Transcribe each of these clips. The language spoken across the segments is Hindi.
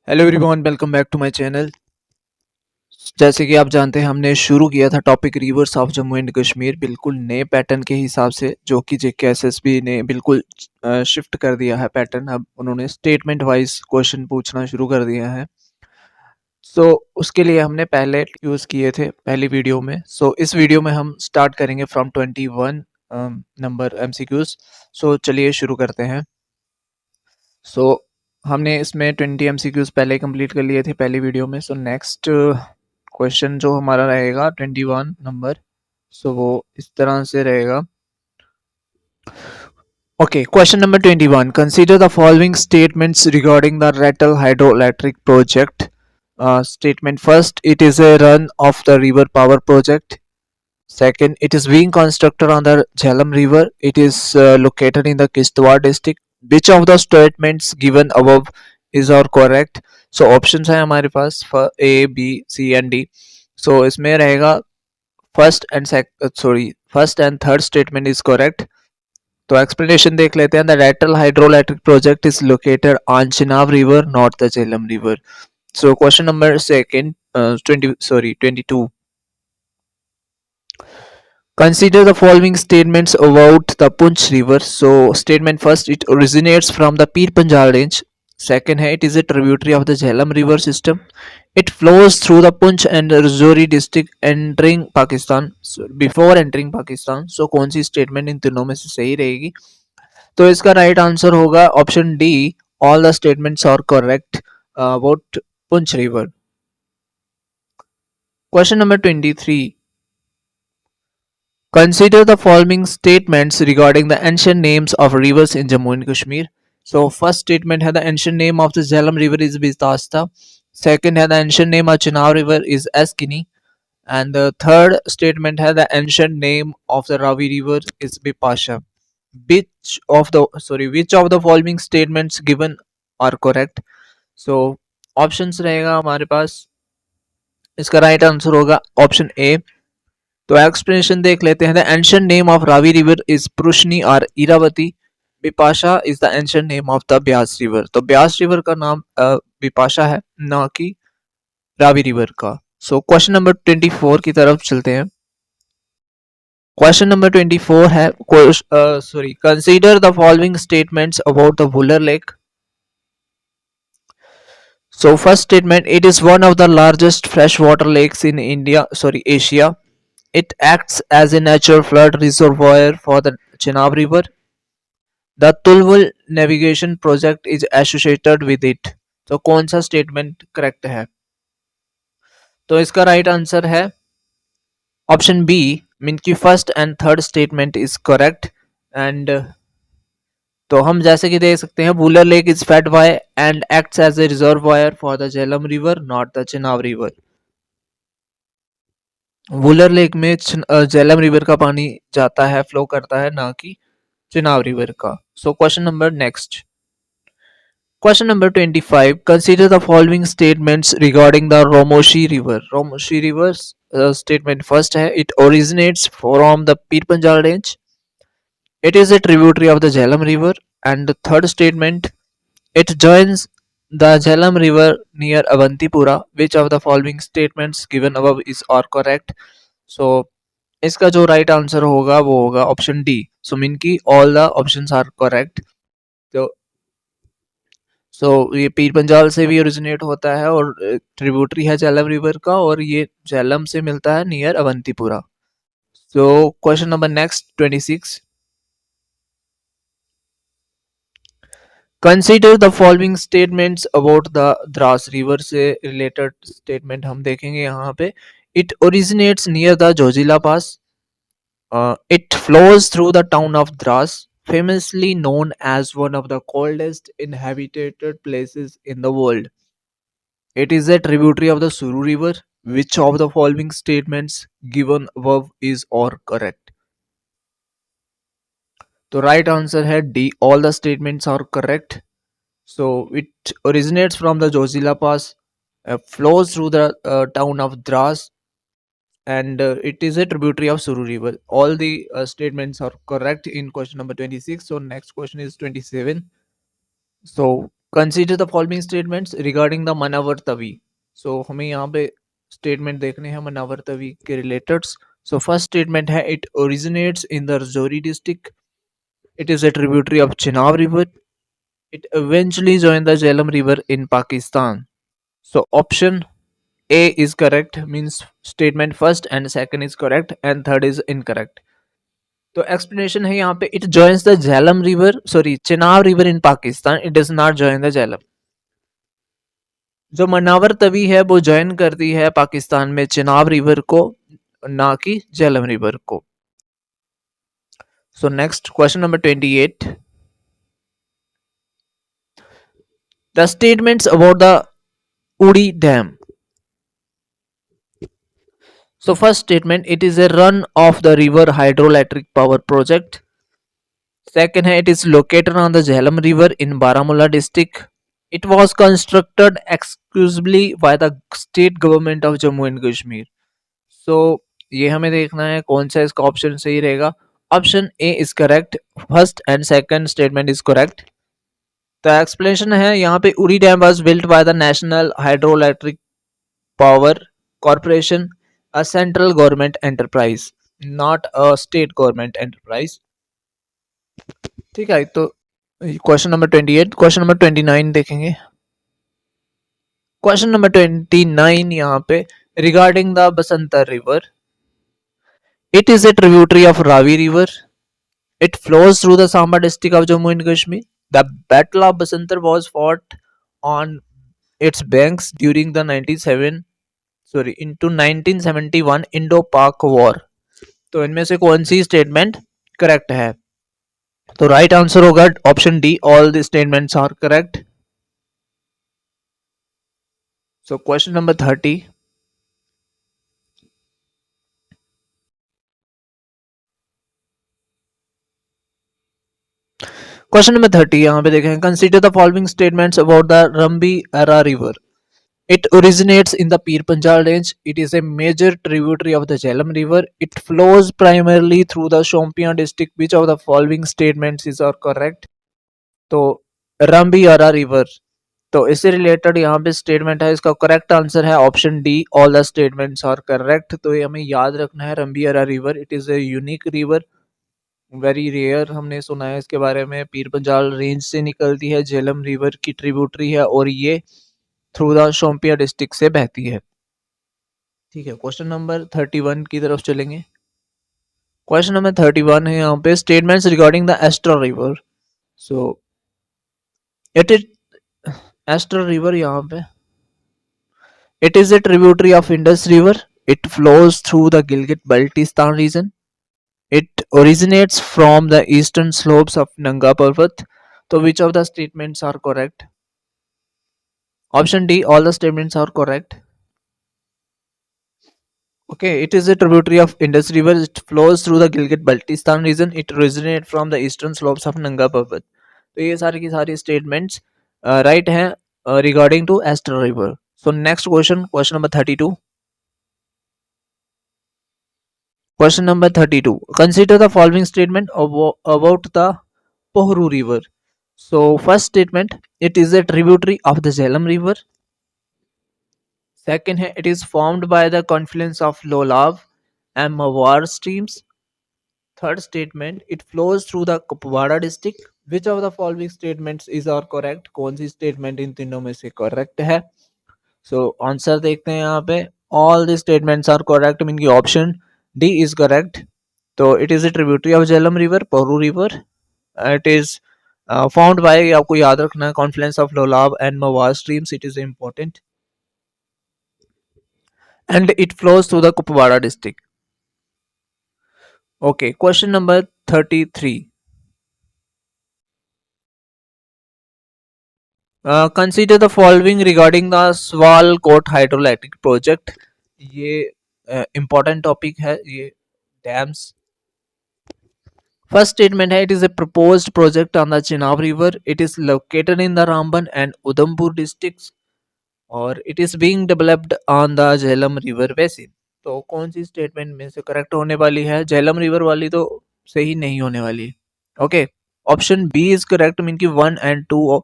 Hello everyone, welcome back to my channel. जैसे कि आप जानते हैं, हमने शुरू किया था topic rivers of Jammu and Kashmir बिल्कुल नए पैटर्न के हिसाब से, जो कि जेकेएसएसबी ने बिल्कुल शिफ्ट कर दिया है पैटर्न। अब उन्होंने स्टेटमेंट वाइज क्वेश्चन पूछना शुरू कर दिया है। सो उसके लिए हमने पहले यूज़ किए थे पहली वीडियो में। इस वीडियो में हम स्टार्ट करेंगे फ्रॉम 21 नंबर एमसीक्यूज। चलिए शुरू करते हैं। सो हमने इसमें 20 एमसीक्यूज पहले कंप्लीट कर लिए थे पहली वीडियो में। नेक्स्ट क्वेश्चन जो हमारा रहेगा 21 नंबर, वो इस तरह से रहेगा। Okay, question number 21, consider the following statements regarding the Ratle hydroelectric project. Statement first, it is a run of the river power project. Second, it is being constructed on the Jhelum River. It is located in the Kishtwar district. Which of the statements given above is or correct? Options हैं हमारे पास A B C and D. इसमें रहेगा first and third statement is correct. तो एक्सप्लेनेशन देख लेते हैं। The Ratle hydroelectric project is located on Chenab river, not the Jhelum river. Question number second 22, consider the following statements about the Punch River. Statement first, it originates from the Pir Panjal range. Second है, it is a tributary of the Jhelum River system. It flows through the Punch and Rajouri district entering Pakistan. Before entering Pakistan. कौन सी स्टेटमेंट इन तीनों में से सही रहेगी? तो इसका राइट आंसर होगा option D, all the statements are correct about Poonch river. Question number 23, consider the following statements regarding the ancient names of rivers in Jammu and Kashmir. First statement है, the ancient name of the Jhelum river is Bistasta. Second है, the ancient name of Chenab river is Eskini. And the third statement है, the ancient name of the Ravi river is Bipasha. Which of the following statements given are correct? Options रहेगा हमारे पास। इसका राइट आंसर होगा ऑप्शन ए। तो एक्सप्लेनेशन देख लेते हैं। The ancient name of Ravi river is Parushni और Iravati. Bipasha is the ancient name of the Beas river. तो ब्यास रिवर का नाम बिपाशा है, ना कि रावी रिवर का। क्वेश्चन नंबर 24 की तरफ चलते हैं। क्वेश्चन नंबर 24 है, consider the following statements about the Wular lake. First statement, it is one of the largest fresh water lakes in Asia. It acts as a natural flood reservoir for the Chenab River. The Tulwul Navigation Project is associated with it. तो कौन सा स्टेटमेंट करेक्ट है? तो इसका राइट आंसर है ऑप्शन बी, मीन की first and third statement is correct. And तो हम जैसे कि देख सकते हैं, Wular lake is fed by and acts as a reservoir for the Jhelum river, not the Chenab river. Wular lake में झेलम रिवर का पानी जाता है, फ्लो करता है, ना कि चेनाब रिवर का। Question number next, question number 25, consider the following statements regarding the Romushi river. Romushi river statement first है, it originates from the Pir Panjal range. It is a tributary of the Jhelum river. And third statement, it joins the Jhelum river near Avantipura. Which of the following statements given above is or correct? इसका जो राइट आंसर होगा वो होगा ऑप्शन डी। मीन की all the options are correct. ये पीर पंजाल से भी ओरिजिनेट होता है और ट्रिब्यूटरी है झेलम रिवर का, और ये झेलम से मिलता है near Awantipora. Question number next 26, consider the following statements about the Dras river से रिलेटेड स्टेटमेंट हम देखेंगे यहाँ पे। It originates near the Zojila pass. It flows through the town of Dras, famously known as one of the coldest inhabited places in the world. It is a tributary of the Suru River. Which of the following statements given above is or correct? तो राइट आंसर है D, all the statements are correct. It originates from the Jozila Pass, flows through the town of Dras, and it is a tributary of Suru River. All the statements are correct in question number 26. Next question is 27. Consider the following statements regarding the Manawar Tawi. So हमें यहाँ पे स्टेटमेंट देखने हैं मनावर तवी के रिलेटेड। सो फर्स्ट स्टेटमेंट है it originates in the Rajouri district, it is a tributary of Chenab river, it eventually joined the Jhelum river in Pakistan. So option A is correct, means statement first and second is correct and third is incorrect. तो एक्सप्लेनेशन है यहाँ पे it joins the Jhelum river, sorry Chenab river in Pakistan, it does not join the Jhelum. जो मनावर तवी है वो ज्वाइन करती है पाकिस्तान में चिनाब रिवर को, ना कि झेलम रिवर को। So next question number 28, the statements about the उड़ी dam. So first statement, it is a run of the river hydroelectric power project. Second है, it is located on the Jhelum river in Baramulla district. It was constructed exclusively by the state government of Jammu and Kashmir. So ये हमें देखना है कौन सा इसका ऑप्शन सही रहेगा। Option A is correct, first and second statement is correct. तो एक्सप्लेनेशन है यहाँ पे उड़ी dam was built by the national hydroelectric power corporation, a central government enterprise, not a state government enterprise। ठीक है, तो क्वेश्चन नंबर 28, क्वेश्चन नंबर 29 देखेंगे। क्वेश्चन नंबर 29 यहाँ पे regarding the Basantar river, it is a tributary of Ravi river, it flows through the Samba district of Jammu and Kashmir, the battle of Basantar was fought on its banks during the 1971 Indo Pak war. तो इनमें से कौन सी स्टेटमेंट करेक्ट है? तो राइट आंसर होगा option D, all the statements are correct. So question number 30, question number 30 यहाँ पे देखें, consider the following statements about the Rambiara river. It originates in the Pir Panjal Range. It is a major tributary of the Jhelum River. It flows primarily through the Shompian district. Which of the following statements is are correct? तो रंबियारा रिवर, तो इससे रिलेटेड यहाँ पे स्टेटमेंट है, इसका करेक्ट आंसर है option D, all the statements are correct. तो ये हमें याद रखना है, Rambiara river it is a unique river, very rare, हमने सुना है इसके बारे में। पीर पंजाल रेंज से निकलती है, झेलम रिवर की ट्रिब्यूटरी है और ये थ्रू द शोम्पिया डिस्ट्रिक्ट से बहती है। ठीक है, क्वेश्चन नंबर 31 की तरफ चलेंगे। क्वेश्चन नंबर 31 है यहाँ पे statements regarding the Astore river. So it is Astore river, यहाँ पे it is a tributary of Indus river, it flows through the Gilgit Baltistan region, it originates from the eastern slopes of Nanga Parbat. तो which of the statements are correct? Option D, all the statements are correct. Okay, it is a tributary of Indus River. It flows through the Gilgit-Baltistan region. It originates from the eastern slopes of Nanga Parbat. तो ये सारी की सारी statements right हैं regarding to Aster River. So next question, question number 32. Question number 32. Consider the following statement about the Pohru River. So first statement, it is a tributary of the Jhelum River. Second है, it is formed by the confluence of Lolav and Mawar streams. Third statement, it flows through the Kupwara district. Which of the following statements is और correct? कौन सी statement इन तीनों में से correct है? So answer देखते हैं यहाँ पे, all the statements are correct, mean की option D is correct। तो it is a tributary of Jhelum river, Pohru river. It is found by, आपको याद रखना है, confluence of Lolav and Mawar streams, it is important, and it flows through the Kupwara district. Okay, question number 33. Consider the following regarding the Swalcote hydroelectric project. ये important topic है, ये dams। First statement है, it is a proposed project on the Chenab river. It is located in the Ramban and Udhampur districts और it is being developed on the Jhelum river basin. तो कौन सी स्टेटमेंट में से करेक्ट होने वाली है? झेलम रिवर वाली तो सही नहीं होने वाली। Okay, option B is correct, mean की 1 and 2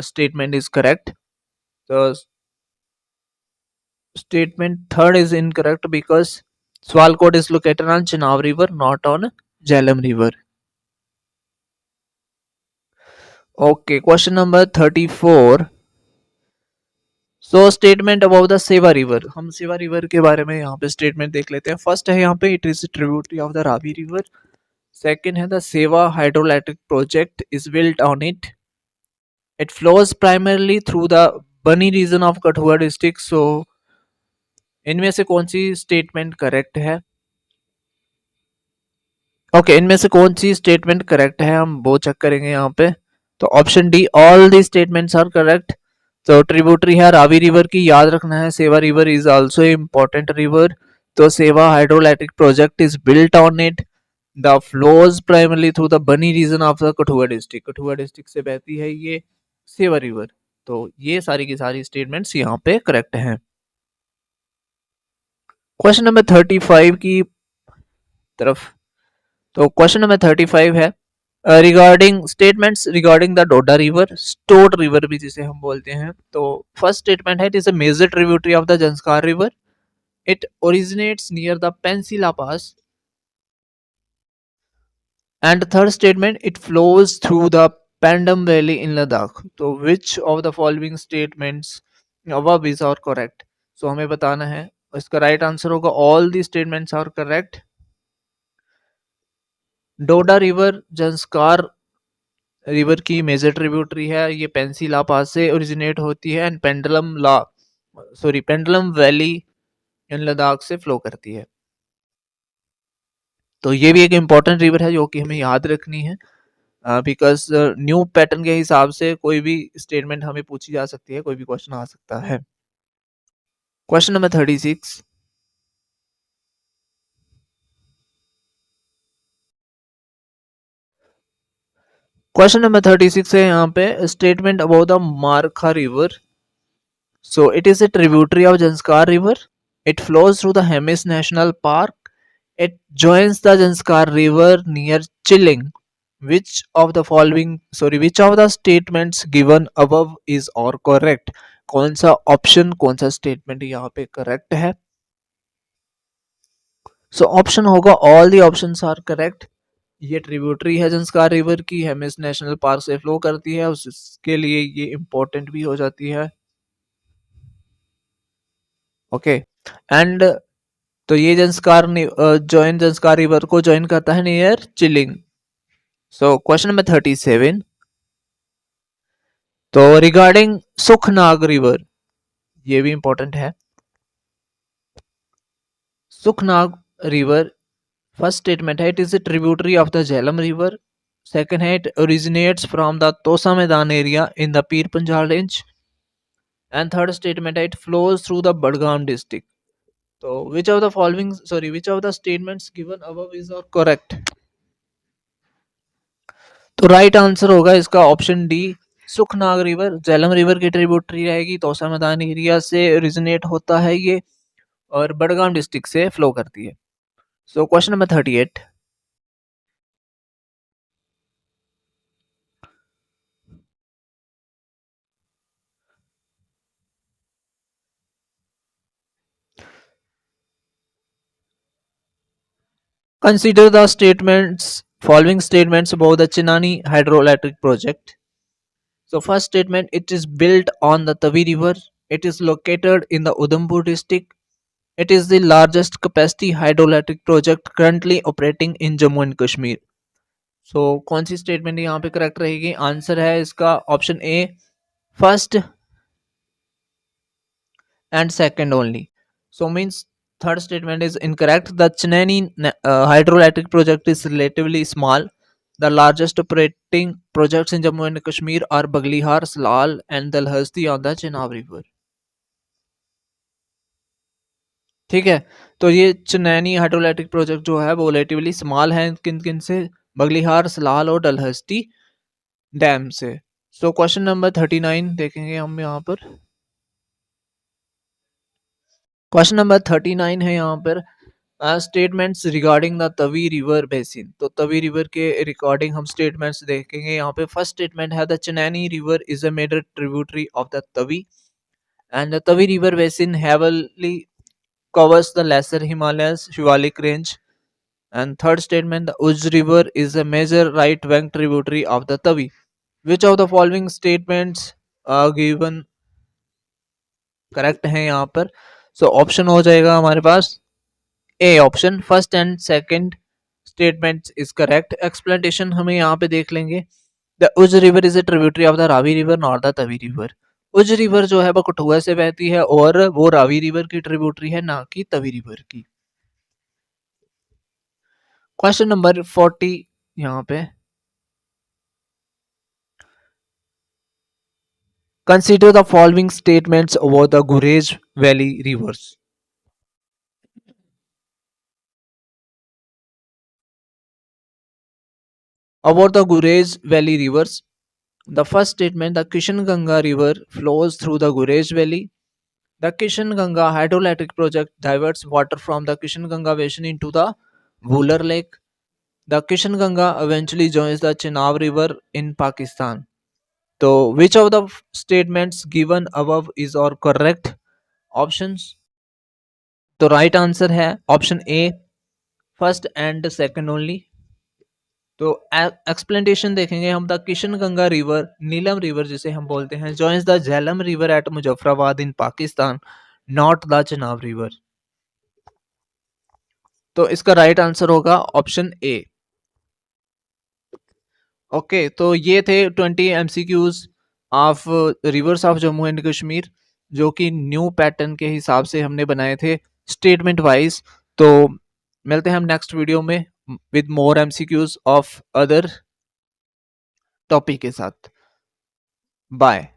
statement is correct. The statement third is incorrect because Swalkot is located on Chenab River, not on Jhelum River. Okay, question number 34. So statement about the सेवा रिवर, हम सेवा रिवर के बारे में यहाँ पे स्टेटमेंट देख लेते हैं. फर्स्ट है यहाँ पे it is tributary of the Ravi river. Second है द सेवा hydroelectric project is built on it. It flows primarily through the Bani region of Kathua district. सो इनमें से कौन सी स्टेटमेंट करेक्ट है? ओके, इनमें से कौन सी स्टेटमेंट करेक्ट है हम वो चेक करेंगे यहाँ पे. तो option D, all the statements are correct. तो ट्रिब्यूटरी है रावी रिवर की, याद रखना है. Sewa river is also important river. तो Sewa hydroelectric project is built on it. The flows primarily through the Bani region of the Kathua district, Kathua district से बहती है ये सेवा रिवर. तो ये सारी की सारी स्टेटमेंट्स यहाँ पे करेक्ट हैं. क्वेश्चन नंबर 35 की तरफ. तो क्वेश्चन नंबर 35 है regarding statements regarding the Doda river, Stod river भी जिसे हम बोलते हैं. तो फर्स्ट स्टेटमेंट है it is a major tributary of the Zanskar river. It originates near the Pensila pass. And third statement it flows through the Padum valley in Ladakh. तो which of the following statements above is are correct. So हमें बताना है. इसका राइट आंसर होगा all the statements are correct. Doda river Zanskar river की मेजर ट्रिब्यूटरी है. ये पेंसिला पास से ओरिजिनेट होती है and pendulum valley in Ladakh से फ्लो करती है. तो ये भी एक इम्पॉर्टेंट रिवर है जो कि हमें याद रखनी है बिकॉज न्यू पैटर्न के हिसाब से कोई भी स्टेटमेंट हमें पूछी जा सकती है, कोई भी क्वेश्चन आ सकता है. Question number 36. क्वेश्चन नंबर 36 है यहाँ पे statement about the Markha river. So it is a tributary of Zanskar river. It flows through the Hemis national park. It joins the Janskar river near Chilling. Which of the statements given above is or correct. कौन सा ऑप्शन, कौन सा स्टेटमेंट यहाँ पे करेक्ट है? सो ऑप्शन होगा all the options are correct. ये ट्रिब्यूटरी है जंस्कार रिवर की, हेमिस नेशनल पार्क से फ्लो करती है, उसके लिए ये इंपॉर्टेंट भी हो जाती है. ओके एंड तो ये जंस्कार रिवर को ज्वाइन करता है near Chilling. So question number 37. तो रिगार्डिंग सुखनाग रिवर, ये भी इंपॉर्टेंट है. सुखनाग रिवर फर्स्ट स्टेटमेंट है it is a tributary of the Jhelum river. Second है it originates from the Tosa Maidan area in the Pir Panjal range. And third statement है it flows through the Budgam district. तो which of the statements given above is are correct. तो राइट आंसर होगा इसका option D, Sukhnag river Jhelum river की ट्रिब्यूटरी रहेगी, तोसा मैदान एरिया से ओरिजिनेट होता है ये और बडगाम डिस्ट्रिक्ट से फ्लो करती है. सो question number 38. Consider the following statements about the Chinani hydroelectric project. So first statement, it is built on the Tavi river. It is located in the Udhampur district. It is the largest capacity hydroelectric project currently operating in Jammu and Kashmir. So कौन सी स्टेटमेंट यहाँ पे करेक्ट रहेगी? आंसर है इसका option A, first and second only. So means third statement is incorrect. The Chinani hydroelectric project is relatively small. The largest operating projects in Jammu and Kashmir are Baglihar, Salal and Dalhousie on the Chenab river. ठीक है, तो ये चिनैनी हाइड्रोइलेक्ट्रिक प्रोजेक्ट जो है वो रिलेटिवली स्मॉल है. किन किन से? बगलिहार, सलाल और डलहस्ती डैम से. सो क्वेश्चन नंबर 39 देखेंगे हम यहाँ पर. क्वेश्चन नंबर 39 है यहाँ पर statements regarding the Tawi river basin. तो तवी रिवर के रिगार्डिंग हम स्टेटमेंट्स देखेंगे यहाँ पे। फर्स्ट स्टेटमेंट है the Chenani river is a major tributary of the Tawi and the Tavi River basin heavily covers the lesser Himalayas Shivalik range. And third statement, the Uj River is a major right bank tributary of the Tavi. Which of the following statements are given correct हैं यहाँ पर? So option हो जाएगा हमारे पास A option, first and second statement is correct. Explanation हमें यहाँ पे देख लेंगे। The Uj River is a tributary of the Ravi River, not the Tavi River. उज रिवर जो है वो कठुआ से बहती है और वो रावी रिवर की ट्रिब्यूटरी है, ना कि तवी रिवर की। क्वेश्चन नंबर 40 यहाँ पे, consider the following statements about the Gurez valley rivers. About the Gurez Valley rivers, the first statement, the Kishan Ganga river flows through the Gurez Valley. The Kishan Ganga hydroelectric project diverts water from the Kishan Ganga basin into the Vular Lake. The Kishan Ganga eventually joins the Chenab river in Pakistan. So, which of the statements given above is our correct options? तो राइट आंसर है option A, first and second only. तो एक्सप्लेनेशन देखेंगे हम। The Kishan Ganga river, Neelam river जिसे हम बोलते हैं, joins the Jhelum river eight Muzaffarabad in Pakistan, not the Chenab river. तो इसका राइट आंसर होगा ऑप्शन ए। ओके, तो ये थे 20 MCQs of reverse of Jammu and Kashmir, जो कि न्यू पैटर्न के हिसाब से हमने बनाए थे स्टेटमेंट वाइज। तो मिलते हैं हम नेक्स्ट वीडियो में with more MCQs of other topic के साथ। बाय।